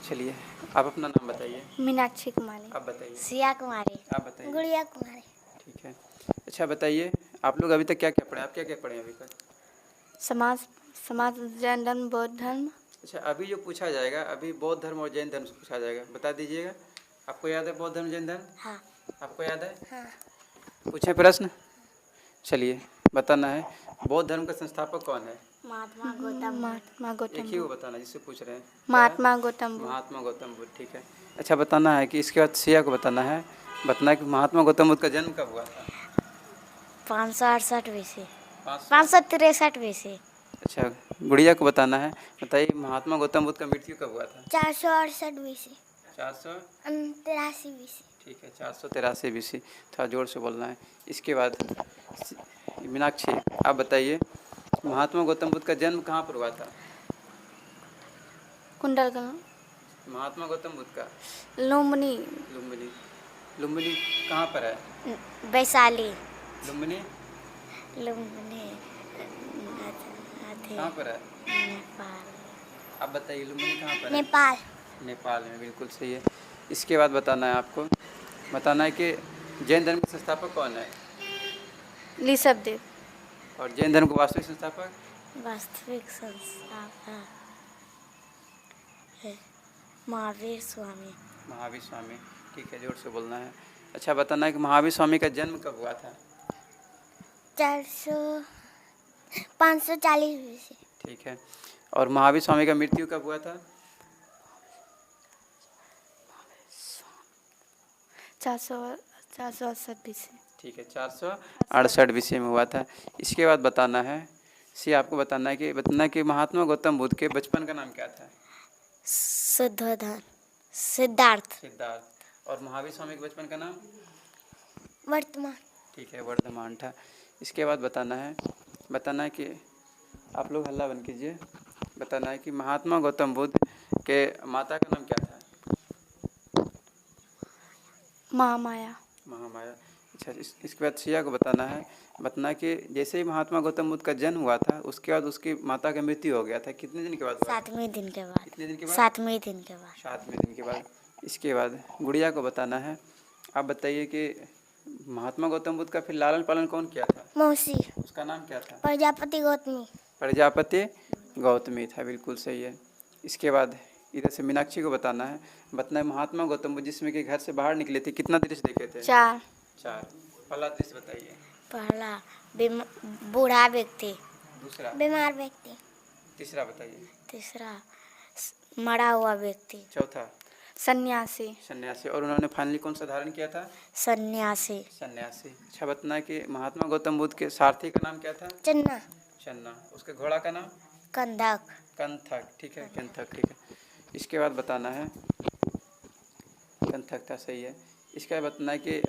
चलिए आप अपना नाम बताइए। मीनाक्षी कुमारी। आप बताइए। सिया कुमारी। आप बताइए। गुड़िया कुमारी। ठीक है। अच्छा बताइए, आप लोग अभी तक क्या क्या पढ़े? आप क्या क्या पढ़े अभी तक? समाज जैन धर्म बौद्ध धर्म। अच्छा, अभी जो पूछा जाएगा, अभी बौद्ध धर्म और जैन धर्म से पूछा जाएगा, बता दीजिएगा। आपको याद है बौद्ध धर्म जैन धर्म? हाँ। आपको याद है? हाँ। पूछे प्रश्न। चलिए बताना है, बौद्ध धर्म का संस्थापक कौन है? महात्मा गौतम। महात्मा गौतम एक ही वो बुद्ध। बताना जिससे पूछ रहे हैं। महात्मा गौतम बुद्ध। महात्मा गौतम बुद्ध, ठीक है। अच्छा बताना है कि इसके बाद सिया को बताना है कि महात्मा गौतम बुद्ध का जन्म कब हुआ था? 568 BC। 563 BC। अच्छा, गुड़िया को बताना है, बताइए महात्मा गौतम बुद्ध का मृत्यु कब हुआ था? 468 BC। 483 BC। ठीक है, 483 BC। थोड़ा जोर से बोलना है। इसके बाद मीनाक्षी आप बताइए, महात्मा गौतम बुद्ध का जन्म कहाँ पर हुआ था? कुंडलगढ़। महात्मा गौतम बुद्ध का लुम्बिनी। लुम्बिनी। लुम्बिनी कहाँ पर है? वैशाली। लुम्बिनी लुम्बिनी कहाँ पर है? नेपाल। आप बताइए लुम्बिनी कहाँ पर है? नेपाल। नेपाल में, बिल्कुल सही है। इसके बाद बताना है आपको, बताना है कि जैन धर्म के संस्थापक कौन है? ऋषभदेव। और जैन धर्म के वास्तविक संस्थापक? वास्तविक संस्थापक है महावीर स्वामी। महावीर स्वामी, ठीक है, जोर से बोलना है। अच्छा बताना है कि महावीर स्वामी का जन्म कब हुआ था? 540 BC। ठीक है। और महावीर स्वामी का मृत्यु कब हुआ था? 468 BC। ठीक है, 468 BC में हुआ था। इसके बाद बताना है, आपको बताना है कि महात्मा गौतम बुद्ध के बचपन का नाम क्या था? सिद्धार्थ। और महावीर स्वामी के बचपन का नाम? वर्तमान। ठीक है, वर्धमान था। इसके बाद बताना है कि आप लोग हल्ला बंद कीजिए। बताना है कि महात्मा गौतम बुद्ध के माता का नाम क्या था? महामाया। अच्छा, इसके बाद सिया को बताना है कि जैसे ही महात्मा गौतम बुद्ध का जन्म हुआ था, उसके बाद उसकी माता का मृत्यु हो गया था। कितने दिन के बाद हुआ? 7वें दिन के बाद। कितने दिन के बाद? 7वें दिन के बाद। 7वें दिन के बाद। इसके बाद गुड़िया को बताना है, आप बताइए कि महात्मा गौतम बुद्ध का फिर लालन पालन कौन किया था? मौसी। उसका नाम क्या था? प्रजापति गौतमी। प्रजापति गौतमी था, बिल्कुल सही है। इसके बाद इधर से मीनाक्षी को बताना है महात्मा गौतम बुद्ध जिसमें कि घर से बाहर निकले थे, कितना दृश्य देखे थे? 4। पहला दृश्य बताइए। पहला बूढ़ा व्यक्ति। दूसरा बीमार व्यक्ति। तीसरा बताइए। तीसरा मरा हुआ व्यक्ति। चौथा सन्यासी। और उन्होंने फाइनली कौन सा धारण किया था? सन्यासी। अच्छा बताना है कि महात्मा गौतम बुद्ध के सारथी का नाम क्या था? चन्ना। उसके घोड़ा का नाम? कंथक। ठीक है, कंथक, ठीक है। इसके बाद बताना है, कंथक था, सही है। इसके बाद बताना है कि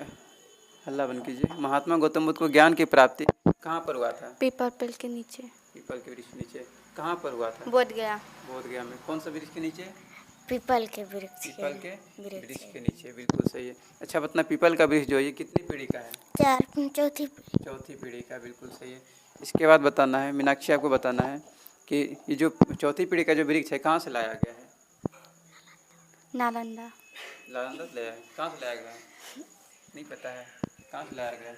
हल्ला बंद कीजिए, महात्मा गौतम बुद्ध को ज्ञान की प्राप्ति कहाँ पर हुआ था? पीपल के नीचे। पीपल के वृक्ष नीचे। कहाँ पर हुआ था? बोध गया में। कौन सा वृक्ष के नीचे? पीपल के वृक्ष के नीचे, बिल्कुल सही है। अच्छा बताना, पीपल का वृक्ष जो है कितनी पीढ़ी का है? चौथी पीढ़ी का, बिल्कुल सही है। इसके बाद बताना है, मीनाक्षी आपको बताना है कि ये जो चौथी पीढ़ी का जो वृक्ष है कहाँ से लाया गया है? नालंदा से लाया है। कहाँ से लाया गया है? नहीं पता है, कहाँ से लाया गया है?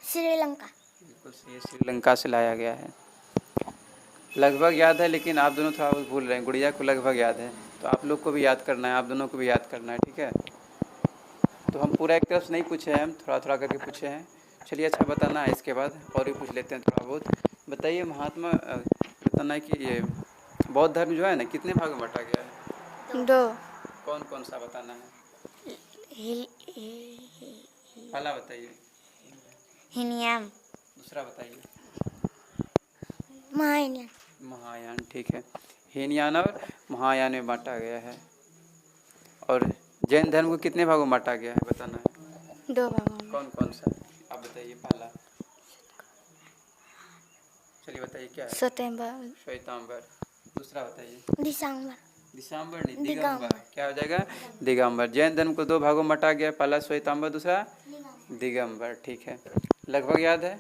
श्रीलंका। बिल्कुल सही है, श्रीलंका से लाया गया है। लगभग याद है, लेकिन आप दोनों थोड़ा भूल रहे हैं। गुड़िया को लगभग याद है, तो आप लोग को भी याद करना है, आप दोनों को भी याद करना है, ठीक है? तो हम पूरा एक तरफ से नहीं पूछे हैं, हम थोड़ा थोड़ा करके पूछे हैं। चलिए, अच्छा बताना है, इसके बाद और भी पूछ लेते हैं थोड़ा बहुत। बताइए बताना है कि ये बौद्ध धर्म जो है ना, कितने भाग में बांटा गया है? 2। कौन कौन सा बताना है? पहला बताइए। हीनयान। दूसरा बताइए। महायान, ठीक है। हीनयान और महायान में बांटा गया है। और जैन धर्म को कितने भागों में बांटा गया है, बताना है? 2 भागों में। कौन कौन सा? आप बताइए। पहला, चलिए बताइए क्या है? श्वेतांबर। दूसरा बताइए। दिसंबर नहीं, दिगंबर। क्या हो जाएगा? दिगंबर। जैन धर्म को 2 भागों में बांटा गया, पहला श्वेतांबर, दूसरा दिगंबर, ठीक है। लगभग याद है?